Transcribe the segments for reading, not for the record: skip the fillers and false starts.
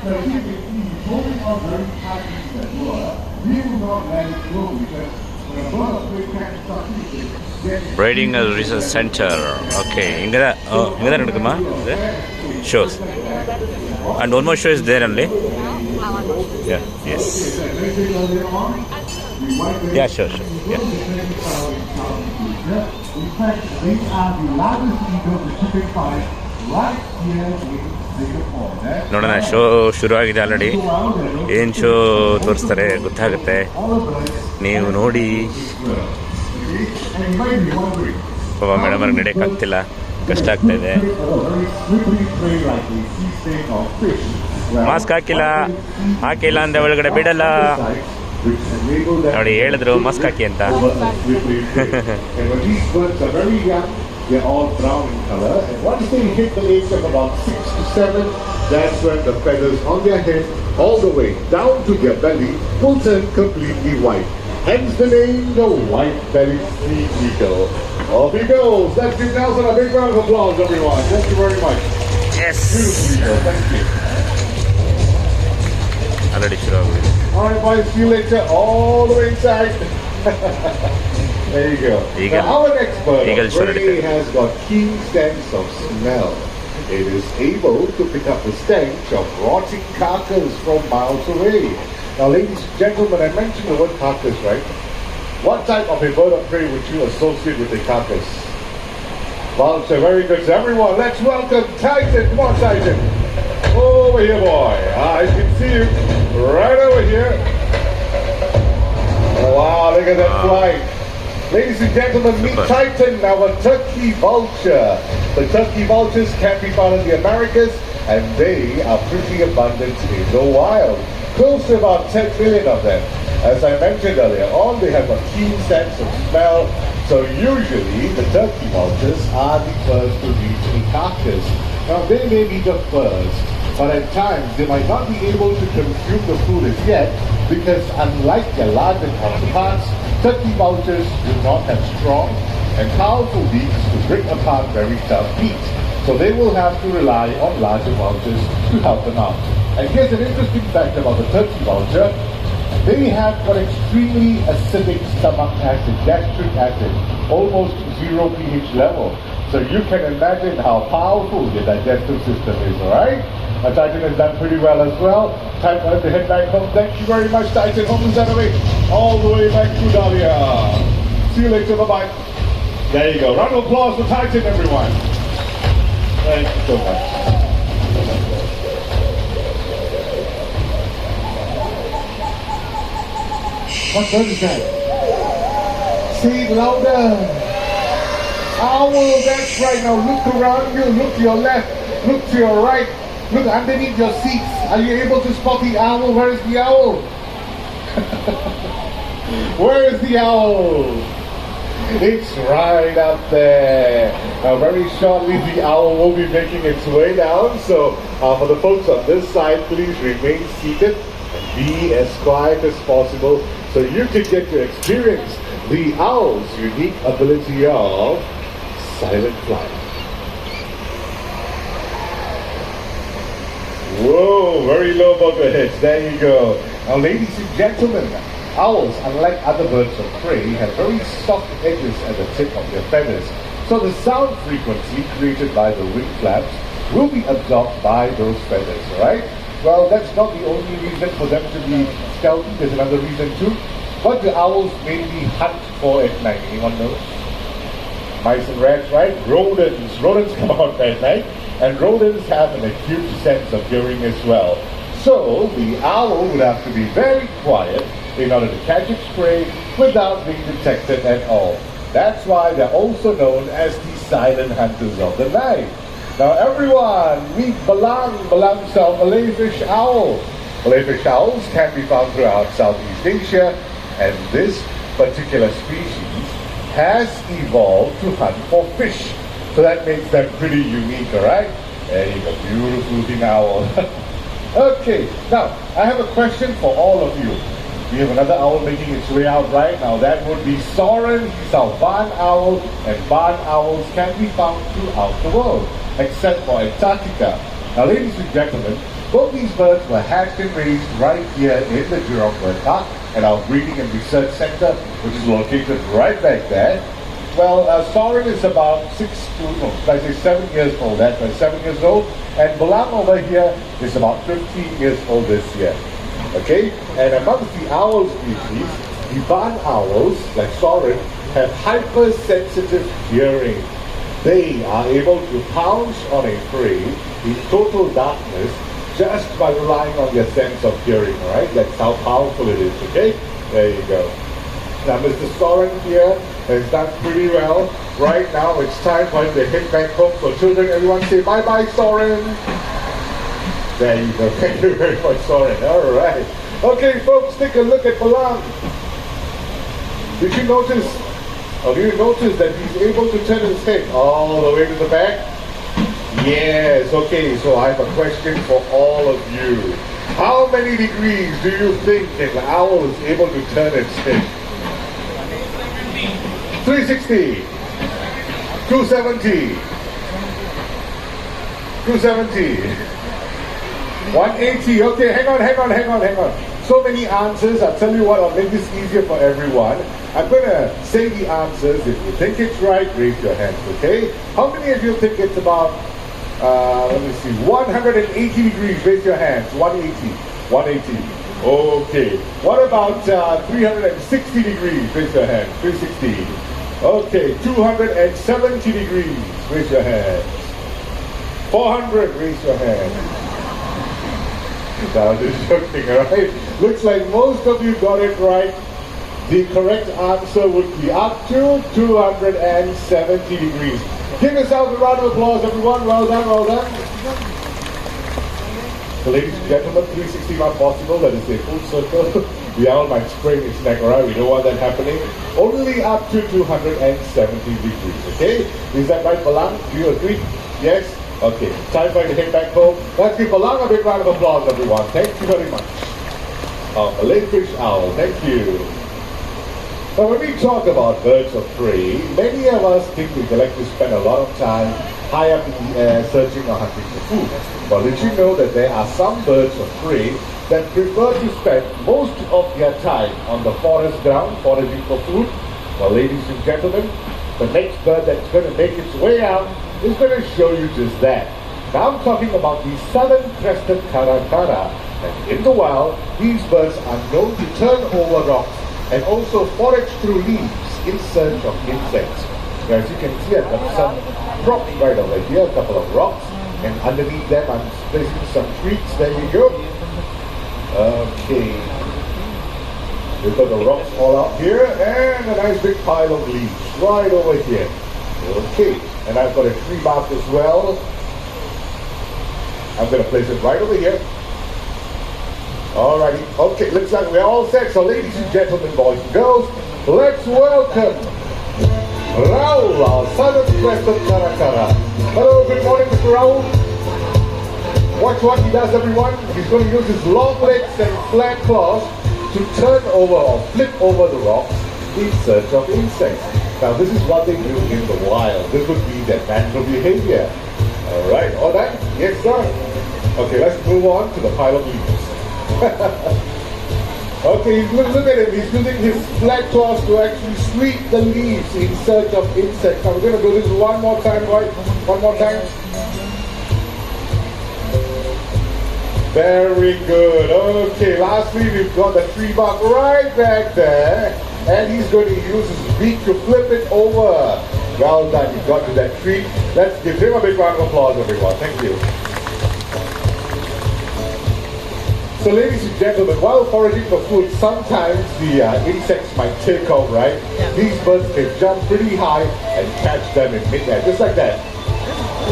So you can see he's holding on very tightly to that lure. He will not let it go because when a bird of prey catches something, it gets Breeding Research Center. Okay, இங்கே தான் நடக்குமா இது shows. And one more show is there only. Yeah, yes. Yeah, sure. Yeah. In fact, they are the largest eagles that you can find right here in Singapore. ನೋಡೋಣ show ಶುರು ಆಗಿದೆ already. ಏನು show ತೋರಿಸ್ತಾರೆ ಗೊತ್ತಾಗುತ್ತೆ, ನೀವು ನೋಡಿ. ಪಾಪ madam ಅವ್ರಿಗೆ ನಡೆಯೋಕ್ಕಾಗ್ತಿಲ್ಲ, ಕಷ್ಟ ಆಗ್ತಾ ಇದೆ. ಮಾಸ್ಕ್ ಹಾಕಿಲ್ಲ ಅಂದರೆ ಒಳಗಡೆ ಬಿಡಲ್ಲ ನೋಡಿ, ಹೇಳಿದ್ರು ಮಾಸ್ಕ್ ಹಾಕಿ ಅಂತ. They're all brown in color, and once they hit the age of about 6 to 7, that's when the feathers on their head, all the way down to their belly, will turn completely white. Hence the name, the white-bellied sea eagle. Off he goes. Let's give Nelson a big round of applause, everyone. Thank you very much. Yes. Beautiful eagle. Thank you. Already ಶುರು ಆಗಿದೆ. All right, boys. See you later. All the way inside. There you go. Eagle. Now, our next bird Eagle of prey has got keen sense of smell. It is able to pick up the stench of rotting carcass from miles away. Now, ladies and gentlemen, I mentioned the word carcass, right? What type of a bird of prey would you associate with a carcass? Vulture, very good. So everyone, let's welcome Titan. Come on, Titan. Over here, boy. I can see you right over here. Oh, wow, look at that flight. Ladies and gentlemen, meet Titan, our turkey vulture. The turkey vultures can be found in the Americas, and they are pretty abundant in the wild. Close to about 10 million of them. As I mentioned earlier on, they have a keen sense of smell, so usually the turkey vultures are the first to reach a carcass. Now, they may be the first, but at times they might not be able to consume the food as yet, because unlike their larger counterparts, turkey vultures do not have strong and powerful beaks to break apart very tough meat. So they will have to rely on larger vultures to help them out. And here's an interesting fact about the turkey vulture. They have an extremely acidic stomach acid, gastric acid, almost 0 pH level. So you can imagine how powerful their digestive system is, alright? Titan has done pretty well as well. Time for us to head back home. Thank you very much, Titan. Home is that way. All the way back to Dahlia. See you later. Bye-bye. There you go. Round of applause for Titan, everyone. Thank you so much. What bird is that? Say it louder. Owl, that's right. Now look around you. Look to your left. Look to your right. Look underneath your seats. Are you able to spot the owl? Where is the owl? Where is the owl? It's right up there. Now very shortly the owl will be making its way down. So for the folks on this side, please remain seated and be as quiet as possible so you can get to experience the owl's unique ability of silent flight. Whoa, very low above your heads. There you go. Now, ladies and gentlemen, owls, unlike other birds of prey, have very soft edges at the tip of their feathers. So the sound frequency created by the wing flaps will be absorbed by those feathers, right? Well, that's not the only reason for them to be stealthy. There's another reason too. What do owls mainly hunt for at night? Anyone knows? Mice and rats, right? Rodents. Rodents come out at night. And rodents have an acute sense of hearing as well. So the owl would have to be very quiet in order to catch its prey without being detected at all. That's why they're also known as the silent hunters of the night. Now everyone, meet Balangsal Malay fish owl. Malay fish owls can be found throughout Southeast Asia, and this particular species has evolved to hunt for fish. So that makes them pretty unique, alright? There you go, beautiful looking owl. Okay, now I have a question for all of you. We have another owl making its way out right now. That would be Soren. He's our barn owl, and barn owls can be found throughout the world, except for Antarctica. Now, ladies and gentlemen, Both these birds were hatched and raised right here in the Jurong Bird Park at our Breeding and Research Center, which is located right back there. Well, Soren is about 7 years old. That's right, 7 years old. And Bulang over here is about 15 years old this year. Okay? And amongst the owl species, the barn owls, like Soren, have hypersensitive hearing. They are able to pounce on a prey in total darkness just by relying on their sense of hearing, right? That's how powerful it is, okay? There you go. Now, Mr. Soren here has done pretty well. Right now, it's time for him to head back home. So children, everyone say bye-bye, Soren. There you go. Thank you very much, Soren. All right. Okay, folks, take a look at Bulang. Did you notice, or do you notice that he's able to turn his head all the way to the back? Yes, okay, so I have a question for all of you. How many degrees do you think an owl is able to turn its head? 360, 270, 270, 180. Okay, hang on. So many answers. I'll tell you what, I'll make this easier for everyone. I'm going to say the answers. If you think it's right, raise your hands, okay? How many of you think it's about, let me see, 180 degrees? Raise your hands. 180. 180. Okay. What about 360 degrees? Raise your hands. 360. Okay. 270 degrees. Raise your hands. 400. Raise your hands. Now, just joking, alright? Looks like most of you got it right. The correct answer would be up to 270 degrees. Give yourself a round of applause, everyone. Well done, well done. So, ladies and gentlemen, 360 not possible. That is a full circle. The owl might sprain its neck, alright? We don't want that happening. Only up to 270 degrees, okay? Is that right, Bulang? Do you agree? Yes? Okay, time for you to head back home. Let's give Bulang a big round of applause, everyone. Thank you very much. Malay fish owl, thank you. Now, when we talk about birds of prey, many of us think we like to spend a lot of time high up in the air searching or hunting for food. But did you know that there are some birds of prey that prefer to spend most of their time on the forest ground foraging for food? Well, ladies and gentlemen, the next bird that's going to make its way out is going to show you just that. Now I'm talking about the southern crested caracara. And in the wild, these birds are known to turn over rocks and also forage through leaves in search of insects. Now, as you can see, I've got some rocks right over here, a couple of rocks, and underneath them I'm placing some treats. There you go. Okay. We've got the rocks all out here and a nice big pile of leaves right over here. Okay. And I've got a tree bark as well. I'm going to place it right over here. Alrighty. Okay, looks like we're all set. So ladies and gentlemen, boys and girls, let's welcome Raul, our southern crested caracara. Hello, good morning, Mr. Raul. Watch what he does, everyone. He's going to use his long legs and flat claws to turn over or flip over the rocks in search of insects. Now, this is what they do in the wild. This would be their natural behavior. All right, all done? Yes, sir. Okay, let's move on to the pile of leaves. Okay, look at him. He's using his flat claws to actually sweep the leaves in search of insects. Now, we're going to do this one more time, right? One more time. Very good. Okay, lastly, we've got the tree bark right back there. And he's going to use his beak to flip it over. Well done, you got to that tree. Let's give him a big round of applause, everyone. Thank you. So, ladies and gentlemen, while foraging for food, sometimes the insects might take off, right? Yeah. These birds can jump pretty high and catch them in midair, just like that.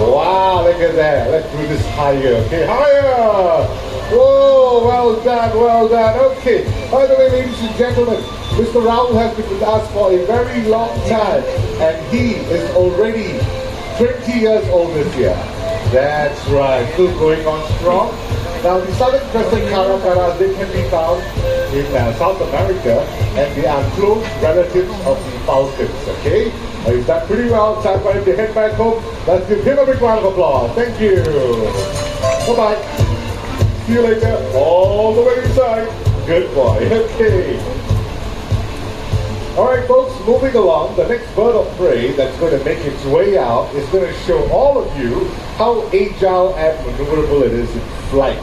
Wow, look at that. Let's do this higher, okay? Higher! Whoa, well done, well done. Okay, by the way, ladies and gentlemen, Mr. Raul has been with us for a very long time, and he is already 20 years old this year. That's right, still going on strong. Now, the southern crested caracaras, they can be found in South America, and they are close relatives of the falcons, okay? He's done pretty well. Time for him to head back home. Let's give him a big round of applause. Thank you. Bye-bye. See you later. All the way inside. Good boy. Okay. Alright folks, moving along, the next bird of prey that's going to make its way out is going to show all of you how agile and maneuverable it is in flight.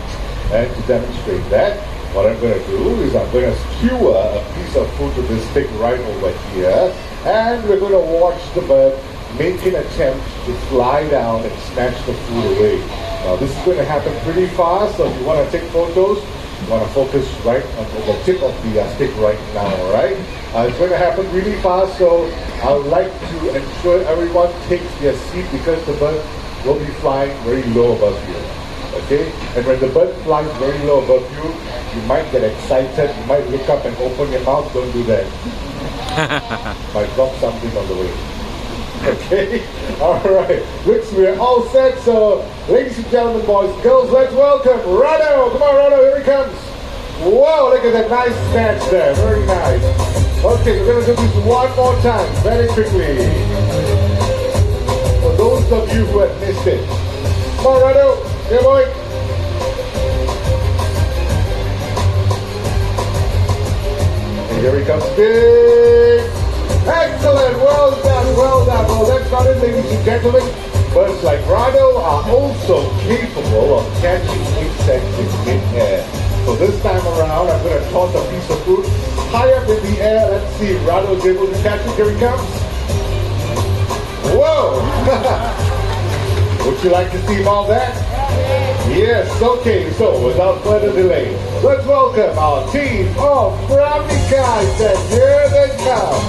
And to demonstrate that, what I'm going to do is I'm going to skewer a piece of food to this stick right over here, and we're going to watch the bird make an attempt to fly down and snatch the food away. Now this is going to happen pretty fast, so if you want to take photos, you want to focus right on the tip of the stick right now, alright? It's going to happen really fast, so I would like to ensure everyone takes their seat because the bird will be flying very low above you. Okay? And when the bird flies very low above you, you might get excited, you might look up and open your mouth. Don't do that. Might drop something on the way. Okay? Alright. Looks we're all set, so ladies and gentlemen, boys and girls, let's welcome Rado. Come on, Rado, here he comes. Whoa, look at that nice snatch there. Very nice. Okay, we're going to do this one more time, very quickly. For those of you who have missed it. Come on, Rado. Here, boy. And here he comes big. Excellent. Well done, well done. Well, that's not it, ladies and gentlemen. Birds like Rado are also capable of catching insects in mid-air. So this time around, I'm going to toss a piece of food high up in the air. Let's see if Rado is able to catch it. Here he comes. Whoa! Would you like to see more of that? Yes, okay. So without further delay, let's welcome our team of brownie guys. And here they come.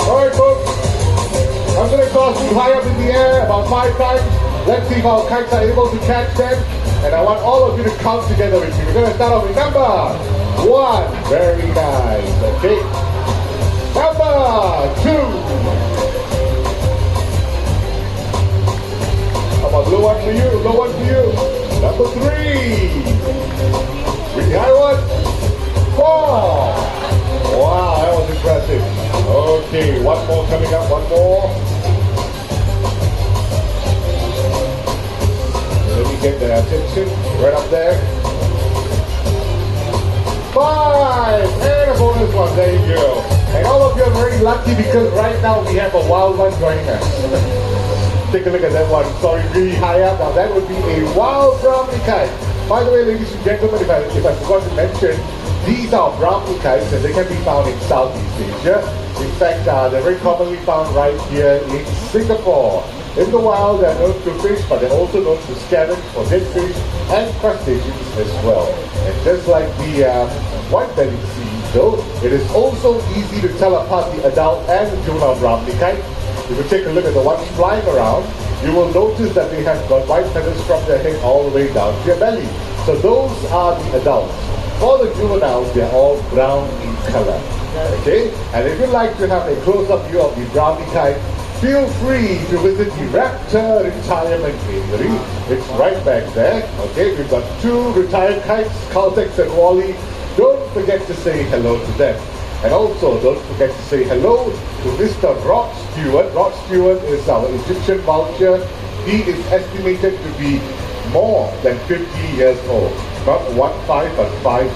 Alright folks, I'm going to toss you high up in the air about 5 times. Let's see if our kites are able to catch them. And I want all of you to count together with me. We're going to start off with number 1. Very nice. Okay. Number 2. How about low one for you? Low one for you. Number 3. Really high one. 4. Wow, that was impressive. Okay, one more coming up. One more. Let me get their attention. Right up there. 5. And a bonus one. There you go. And all of you are very lucky because right now we have a wild one joining us. Take a look at that one. Sorry, really high up. Now that would be a wild brownie kite. By the way, ladies and gentlemen, if I forgot to mention, these are brownie kites and they can be found in Southeast Asia. In fact, they're very commonly found right here in Singapore. In the wild, they're known to fish, but they're also known to scavenge for dead fish and crustaceans as well. And just like the white-bellied sea, though, it is also easy to tell apart the adult and the juvenile brownie kite. If you take a look at the ones flying around, you will notice that they have got white feathers from their head all the way down to their belly. So those are the adults. For the juveniles, they're all brown in color. Okay? And if you'd like to have a close-up view of the brownie kite, feel free to visit the Raptor Retirement Aviary. It's right back there. Okay? We've got 2 retired kites, Caltex and Wally. Don't forget to say hello to them. And also, don't forget to say hello to Mr. Rod Stewart. Rod Stewart is our Egyptian vulture. He is estimated to be more than 50 years old. Not 15, but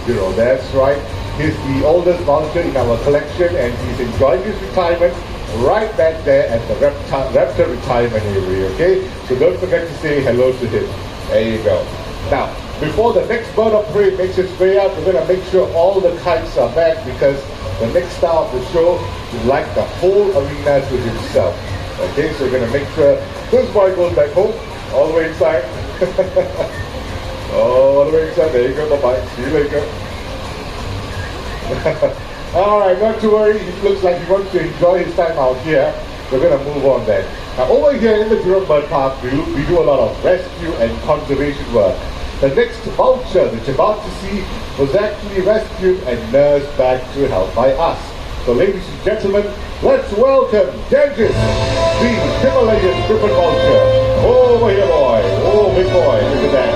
50. That's right. He's the oldest vulture in our collection and he's enjoying his retirement right back there at the Raptor Retirement Area. Okay? So don't forget to say hello to him. There you go. Now, before the next bird of prey makes its way out, we're going to make sure all the kites are back because the next star of the show would like the whole arena to himself. Okay, so we're going to make sure this boy goes back home, all the way inside. All the way inside. There you go. Bye-bye. See you later. Alright, not to worry. It looks like he wants to enjoy his time out here. We're going to move on then. Now, over here in the Jurong Bird Park, we do a lot of rescue and conservation work. The next vulture that you're about to see was actually rescued and nursed back to health by us. So ladies and gentlemen, let's welcome Genghis, the Himalayan griffon vulture. Over here, boy. Oh, big boy. Look at that.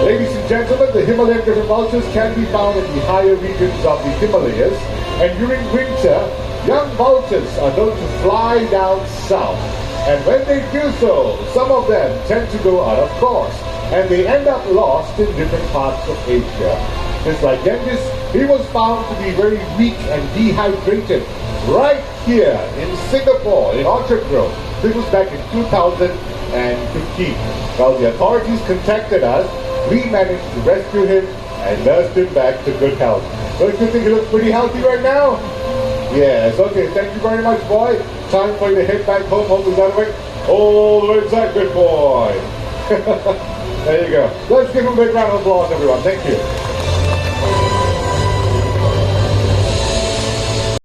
Ladies and gentlemen, the Himalayan griffon vultures can be found in the higher regions of the Himalayas. And during winter, young vultures are known to fly down south. And when they do so, some of them tend to go out of course. And they end up lost in different parts of Asia. Just like Genghis, he was found to be very weak and dehydrated right here in Singapore, in Orchard Grove. This was back in 2015. Well, the authorities contacted us. We managed to rescue him and nursed him back to good health. Don't you think he looks pretty healthy right now? Yes, okay, thank you very much, boy. Time for you to head back home. Hold this out of the way. All the way inside, good boy. There you go. Let's give him a big round of applause, everyone. Thank you.